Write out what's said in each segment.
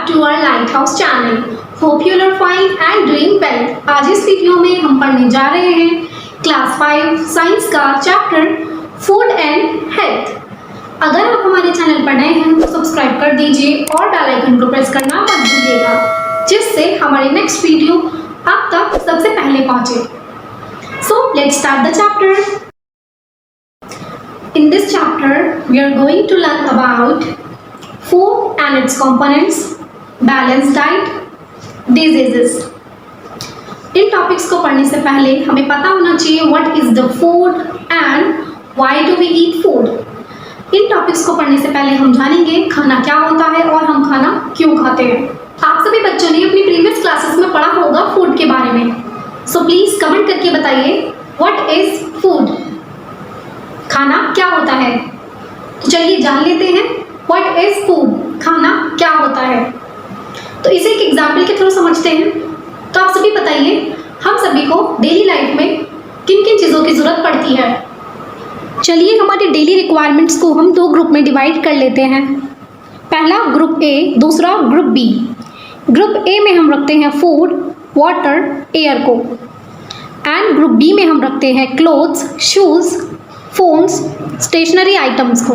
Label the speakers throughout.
Speaker 1: to our Lighthouse channel. Hope you are fine and doing well. आज इस video में हम पढ़ने जा रहे हैं क्लास 5 साइंस का चैप्टर फूड एंड हेल्थ। अगर आप हमारे चैनल पर नए हैं तो सब्सक्राइब कर दीजिए और बेल आइकन को प्रेस करना मत भूलिएगा, जिससे हमारी नेक्स्ट वीडियो आप तक सबसे पहले पहुंचे। So let's start the chapter. In this chapter, we are going to learn about food and its components, balanced diet, diseases. इन टॉपिक्स को पढ़ने से पहले हमें पता होना चाहिए what is the food and why do we eat food. इन टॉपिक्स को पढ़ने से पहले हम जानेंगे खाना क्या होता है और हम खाना क्यों खाते हैं। आप सभी बच्चों ने अपनी प्रीवियस क्लासेस में पढ़ा होगा फूड के बारे में, सो प्लीज कमेंट करके बताइए व्हाट इज फूड, खाना क्या होता है। तो चलिए जान लेते हैं व्हाट इज फूड, खाना क्या होता है। तो इसे एक एग्जाम्पल के थ्रू समझते हैं। तो आप सभी बताइए, हम सभी को डेली लाइफ में किन किन चीज़ों की ज़रूरत पड़ती है। चलिए हमारी डेली रिक्वायरमेंट्स को हम दो ग्रुप में डिवाइड कर लेते हैं। पहला ग्रुप ए, दूसरा ग्रुप बी। ग्रुप ए में हम रखते हैं फूड, वाटर, एयर को, एंड ग्रुप बी में हम रखते हैं clothes, shoes, phones, stationery items को।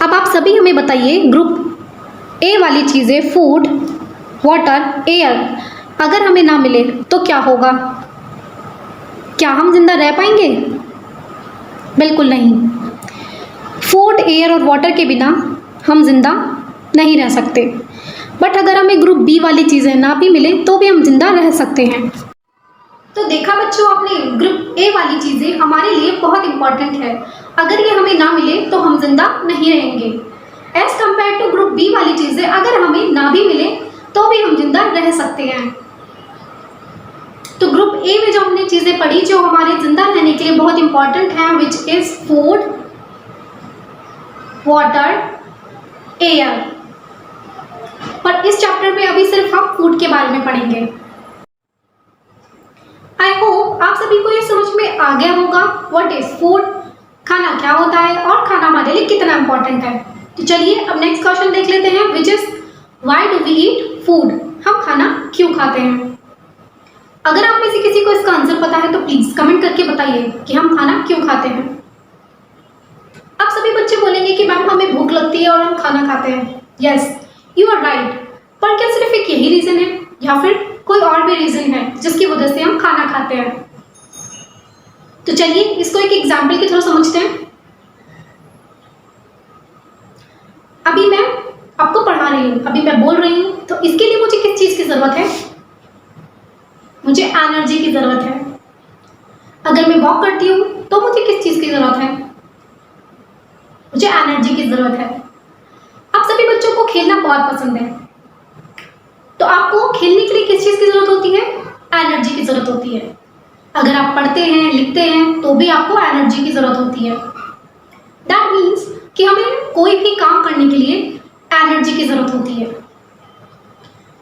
Speaker 1: अब आप सभी हमें बताइए ग्रुप ए वाली चीज़ें फूड, वाटर, एयर अगर हमें ना मिले तो क्या होगा? क्या हम जिंदा रह पाएंगे? बिल्कुल नहीं। फूड, एयर और वाटर के बिना हम जिंदा नहीं रह सकते। बट अगर हमें ग्रुप बी वाली चीज़ें ना भी मिले तो भी हम जिंदा रह सकते हैं। तो देखा बच्चों आपने, ग्रुप ए वाली चीज़ें हमारे लिए बहुत इंपॉर्टेंट है। अगर ये हमें ना मिले तो हम जिंदा नहीं रहेंगे। As compared to group B वाली चीज़ें अगर हमें ना भी मिले तो भी हम जिंदा रह सकते हैं। तो ग्रुप ए में जो हमने चीज़ें पढ़ी जो हमारे जिंदा रहने के लिए बहुत इंपॉर्टेंट है, which is food, water, air. पर इस चैप्टर में अभी सिर्फ हम फूड के बारे में पढ़ेंगे। आई होप आप सभी को ये समझ में आ गया होगा व्हाट इज फूड, खाना क्या होता है और खाना हमारे लिए कितना इंपॉर्टेंट है। तो चलिए अब नेक्स्ट क्वेश्चन देख लेते हैं, which is why do we eat food, हम खाना क्यों खाते हैं। अगर आप में से किसी को इसका आंसर पता है तो प्लीज कमेंट करके बताइए कि हम खाना क्यों खाते हैं। अब सभी बच्चे बोलेंगे कि मैम हमें भूख लगती है और हम खाना खाते हैं। Yes, you are right. पर क्या सिर्फ एक यही रीजन है या फिर कोई और भी रीजन है जिसकी वजह से हम खाना खाते हैं? तो चलिए इसको एक एग्जाम्पल के थ्रू समझते हैं। अभी मैं आपको पढ़ा रही हूँ, अभी मैं बोल रही हूँ, तो इसके लिए मुझे किस चीज़ की ज़रूरत है? मुझे एनर्जी की ज़रूरत है। अगर मैं वॉक करती हूँ तो मुझे किस चीज़ की ज़रूरत है? मुझे एनर्जी की ज़रूरत है। अब सभी बच्चों को खेलना बहुत पसंद है, तो आपको खेलने के लिए किस चीज़ की ज़रूरत होती है? एनर्जी की ज़रूरत होती है। अगर आप पढ़ते हैं, लिखते हैं तो भी आपको एनर्जी की ज़रूरत होती है। दैट मीन्स कि हमें कोई भी काम करने के लिए एनर्जी की ज़रूरत होती है।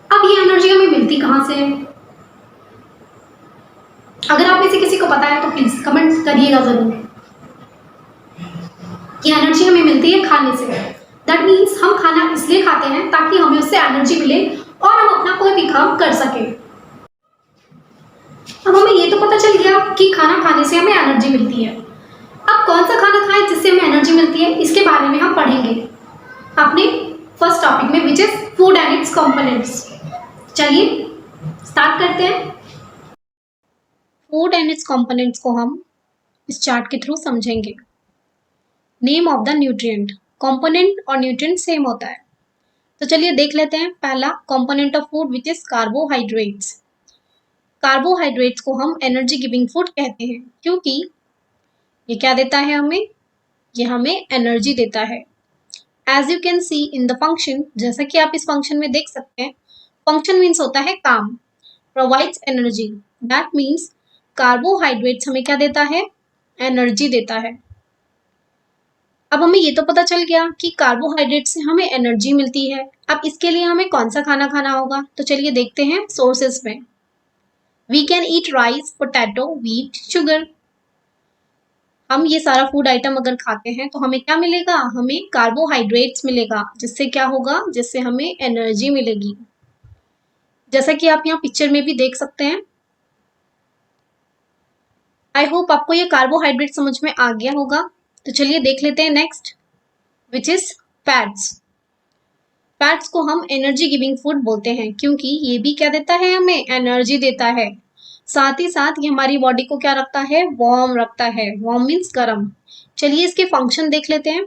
Speaker 1: अब ये एनर्जी हमें मिलती कहाँ से है? अगर आप में से किसी को पता है तो प्लीज़ कमेंट करिएगा ज़रूर। ये एनर्जी हमें मिलती है खाने से। दैट मीन्स हम खाना इसलिए खाते हैं ताकि हमें उससे एनर्जी मिले और हम अपना कोई भी काम कर सकें। अब हमें ये तो पता चल गया कि खाना खाने से हमें एनर्जी मिलती है। अब कौन सा खाना खाएं जिससे हमें एनर्जी मिलती है, इसके बारे में हम पढ़ेंगे अपने फर्स्ट टॉपिक में, which is food and it's components. चलिए स्टार्ट करते हैं। फूड एंड इट्स कंपोनेंट्स को हम इस चार्ट के थ्रू समझेंगे। Name of the nutrient, component और न्यूट्रिएंट सेम होता है। तो चलिए देख लेते हैं। पहला component of food which is carbohydrates. Carbohydrates को हम एनर्जी गिविंग फूड कहते हैं, क्योंकि ये क्या देता है हमें? ये हमें एनर्जी देता है। As you can see in the function, जैसा कि आप इस फंक्शन में देख सकते हैं, फंक्शन मीन्स होता है काम, provides energy. That means carbohydrates हमें क्या देता है? एनर्जी देता है। अब हमें ये तो पता चल गया कि कार्बोहाइड्रेट से हमें एनर्जी मिलती है। अब इसके लिए हमें कौन सा खाना खाना होगा? तो चलिए देखते हैं सोर्सेस में। We can eat rice, potato, wheat, sugar. हम ये सारा फूड आइटम अगर खाते हैं तो हमें क्या मिलेगा, हमें कार्बोहाइड्रेट्स मिलेगा, जिससे क्या होगा, जिससे हमें एनर्जी मिलेगी। जैसा कि आप यहाँ पिक्चर में भी देख सकते हैं। आई होप आपको ये कार्बोहाइड्रेट समझ में आ गया होगा। तो चलिए देख लेते हैं next, which is fats. Fats को हम एनर्जी गिविंग फूड बोलते हैं, क्योंकि ये भी क्या देता है, हमें एनर्जी देता है। साथ ही साथ ये हमारी बॉडी को क्या रखता है, वार्म रखता है। वार्म मीन्स गर्म। चलिए इसके फंक्शन देख लेते हैं।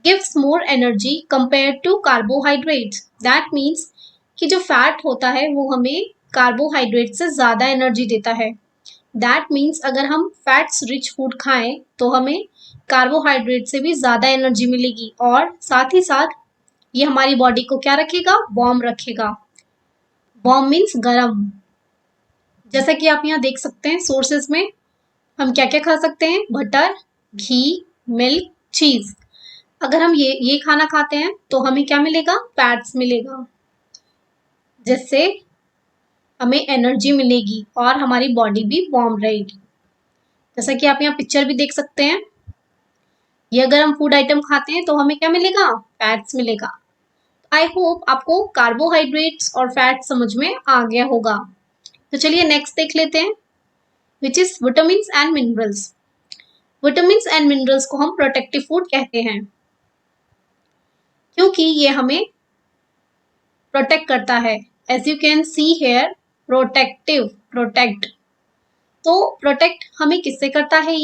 Speaker 1: Gives more energy compare to carbohydrates. That means कि जो फैट होता है वो हमें कार्बोहाइड्रेट से ज़्यादा एनर्जी देता है। दैट मीन्स अगर हम फैट्स रिच फूड खाएं तो हमें कार्बोहाइड्रेट से भी ज़्यादा एनर्जी मिलेगी, और साथ ही साथ ये हमारी बॉडी को क्या रखेगा, वार्म रखेगा। वार्म मीन्स गरम। जैसा कि आप यहाँ देख सकते हैं सोर्सेस में हम क्या क्या खा सकते हैं, बटर, घी, मिल्क, चीज। अगर हम ये खाना खाते हैं तो हमें क्या मिलेगा, फैट्स मिलेगा, जिससे हमें एनर्जी मिलेगी और हमारी बॉडी भी वार्म रहेगी। जैसा कि आप यहाँ पिक्चर भी देख सकते हैं, ये अगर हम फूड आइटम खाते हैं तो हमें क्या मिलेगा, फैट्स मिलेगा। आई होप आपको कार्बोहाइड्रेट्स और फैट समझ में आ गया होगा। तो चलिए नेक्स्ट देख लेते हैं, which is vitamin and minerals. Vitamin and minerals को हम प्रोटेक्टिव फूड कहते हैं, क्योंकि ये हमें प्रोटेक्ट करता है। As you can see here, protect. तो प्रोटेक्ट हमें किससे करता है,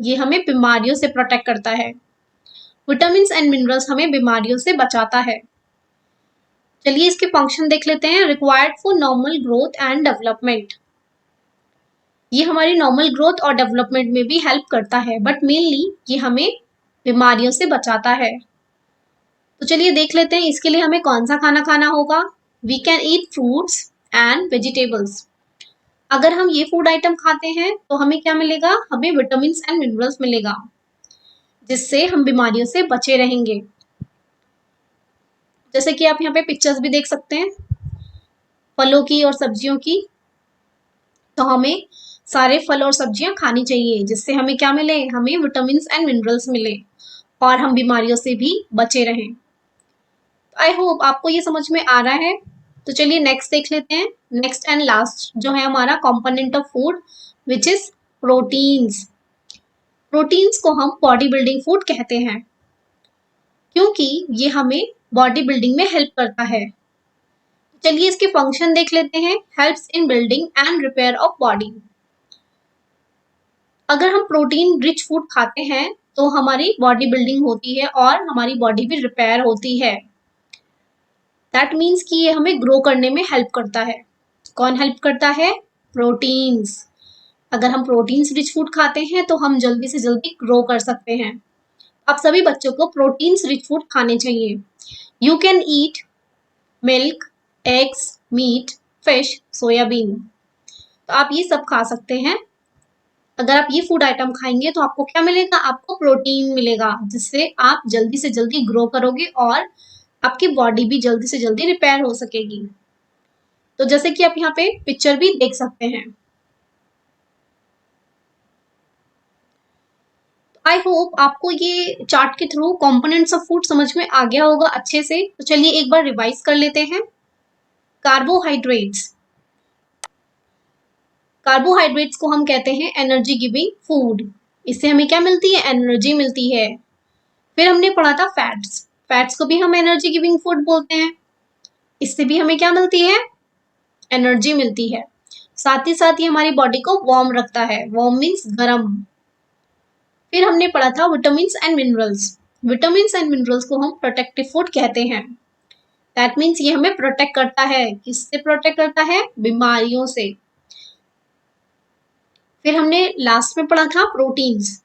Speaker 1: ये हमें बीमारियों से प्रोटेक्ट करता है। विटामिन एंड मिनरल्स हमें बीमारियों से बचाता है। चलिए इसके फंक्शन देख लेते हैं। Required for normal growth and development. ये हमारी नॉर्मल ग्रोथ और डेवलपमेंट में भी हेल्प करता है, बट मेनली ये हमें बीमारियों से बचाता है। तो चलिए देख लेते हैं इसके लिए हमें कौन सा खाना खाना होगा। We can eat fruits and vegetables. अगर हम ये फूड आइटम खाते हैं तो हमें क्या मिलेगा, हमें विटामिन एंड मिनरल्स मिलेगा, जिससे हम बीमारियों से बचे रहेंगे। जैसे कि आप यहाँ पे पिक्चर्स भी देख सकते हैं फलों की और सब्जियों की। तो हमें सारे फल और सब्जियां खानी चाहिए, जिससे हमें क्या मिले, हमें विटामिन एंड मिनरल्स मिले और हम बीमारियों से भी बचे रहें। आई होप आपको ये समझ में आ रहा है। तो चलिए नेक्स्ट देख लेते हैं। नेक्स्ट एंड लास्ट जो है हमारा component of food, which is proteins. Proteins को हम बॉडी बिल्डिंग फूड कहते हैं, क्योंकि ये हमें बॉडी बिल्डिंग में हेल्प करता है। चलिए इसके फंक्शन देख लेते हैं। Helps in building and repair of body. अगर हम प्रोटीन रिच फूड खाते हैं तो हमारी बॉडी बिल्डिंग होती है और हमारी बॉडी भी रिपेयर होती है। दैट मीन्स कि ये हमें ग्रो करने में हेल्प करता है। कौन हेल्प करता है, प्रोटीन्स। अगर हम प्रोटीन्स रिच फूड खाते हैं तो हम जल्दी से जल्दी ग्रो कर सकते हैं। अब सभी बच्चों को प्रोटीन्स रिच फूड खाने चाहिए। You can eat milk, eggs, meat, fish, soybean. तो आप ये सब खा सकते हैं। अगर आप ये फूड आइटम खाएंगे तो आपको क्या मिलेगा, आपको प्रोटीन मिलेगा, जिससे आप जल्दी से जल्दी ग्रो करोगे और आपकी बॉडी भी जल्दी से जल्दी रिपेयर हो सकेगी। तो जैसे कि आप यहाँ पे पिक्चर भी देख सकते हैं। आई होप आपको ये चार्ट के थ्रू कंपोनेंट्स ऑफ फूड समझ में आ गया होगा अच्छे से। तो चलिए एक बार रिवाइज कर लेते हैं। कार्बोहाइड्रेट्स। कार्बोहाइड्रेट्स को हम कहते हैं एनर्जी गिविंग फूड। इससे हमें क्या मिलती है, एनर्जी मिलती है। फिर हमने पढ़ा था फैट्स। फैट्स को भी हम एनर्जी गिविंग फूड बोलते हैं। इससे भी हमें क्या मिलती है, एनर्जी मिलती है। साथ ही साथ ये हमारी बॉडी को वार्म रखता है। वार्म मीन्स गरम। फिर हमने पढ़ा था vitamin and minerals. Vitamin and minerals को हम प्रोटेक्टिव फूड कहते हैं। दैट मीन्स ये हमें प्रोटेक्ट करता है। किससे प्रोटेक्ट करता है, बीमारियों से। फिर हमने लास्ट में पढ़ा था प्रोटीन्स।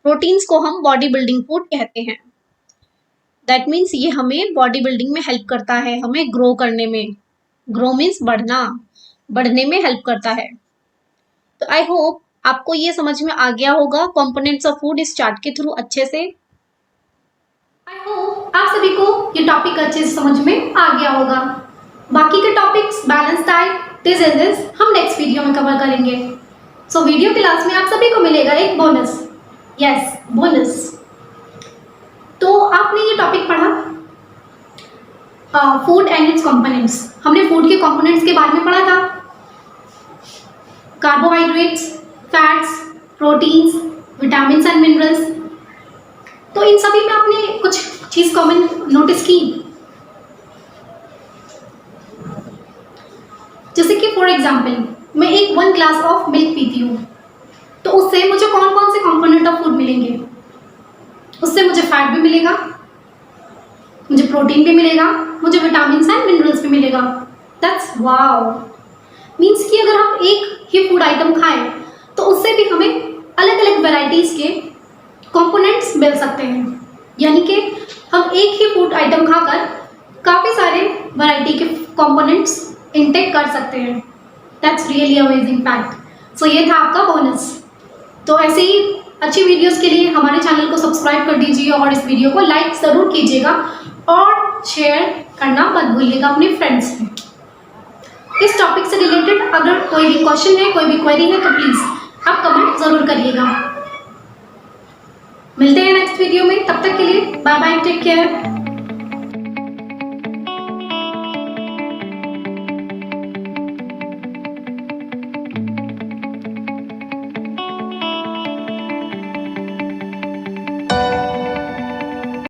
Speaker 1: प्रोटीन्स को हम बॉडी बिल्डिंग फूड कहते हैं। दैट मीन्स ये हमें बॉडी बिल्डिंग में हेल्प करता है, हमें ग्रो करने में। ग्रो मीन्स बढ़ना, बढ़ने में हेल्प करता है। तो आई होप आपको ये समझ में आ गया होगा कंपोनेंट्स ऑफ फूड इस चार्ट के थ्रू अच्छे से। आई होप आप सभी को ये टॉपिक अच्छे से समझ में आ गया होगा। बाकी के टॉपिक्स, बैलेंस डाइट, डिजीजेस हम नेक्स्ट वीडियो में कवर करेंगे। सो वीडियो के लास्ट में आप सभी को मिलेगा एक बोनस। Yes, bonus. तो आपने ये टॉपिक पढ़ा फूड एंड इट्स कंपोनेंट्स। हमने फूड के कंपोनेंट्स के बारे में पढ़ा था, carbohydrates, fats, proteins, vitamins and minerals. तो इन सभी में आपने कुछ चीज कॉमन नोटिस की, जैसे कि फॉर एग्जाम्पल मैं एक 1 ग्लास ऑफ मिल्क पीती हूँ, तो उससे मुझे कौन कौन से कंपोनेंट ऑफ फूड मिलेंगे? उससे मुझे फैट भी मिलेगा, मुझे प्रोटीन भी मिलेगा, मुझे विटामिन्स एंड मिनरल्स भी मिलेगा। That's wow. मीन्स कि अगर हम एक ही फूड आइटम खाएं तो उससे भी हमें अलग अलग वैरायटीज के कंपोनेंट्स मिल सकते हैं, यानी कि हम एक ही फूड आइटम खाकर काफ़ी सारे वैरायटी के कंपोनेंट्स इंटेक कर सकते हैं। That's really amazing fact. So ये था आपका बोनस। तो ऐसे ही अच्छी वीडियोस के लिए हमारे चैनल को सब्सक्राइब कर दीजिए और इस वीडियो को लाइक ज़रूर कीजिएगा और शेयर करना मत भूलिएगा अपने फ्रेंड्स में। इस टॉपिक से रिलेटेड अगर कोई भी क्वेश्चन है, कोई भी क्वेरी है, तो प्लीज़ आप कमेंट ज़रूर करिएगा। मिलते हैं नेक्स्ट वीडियो में, तब तक के लिए बाय बाय, टेक केयर।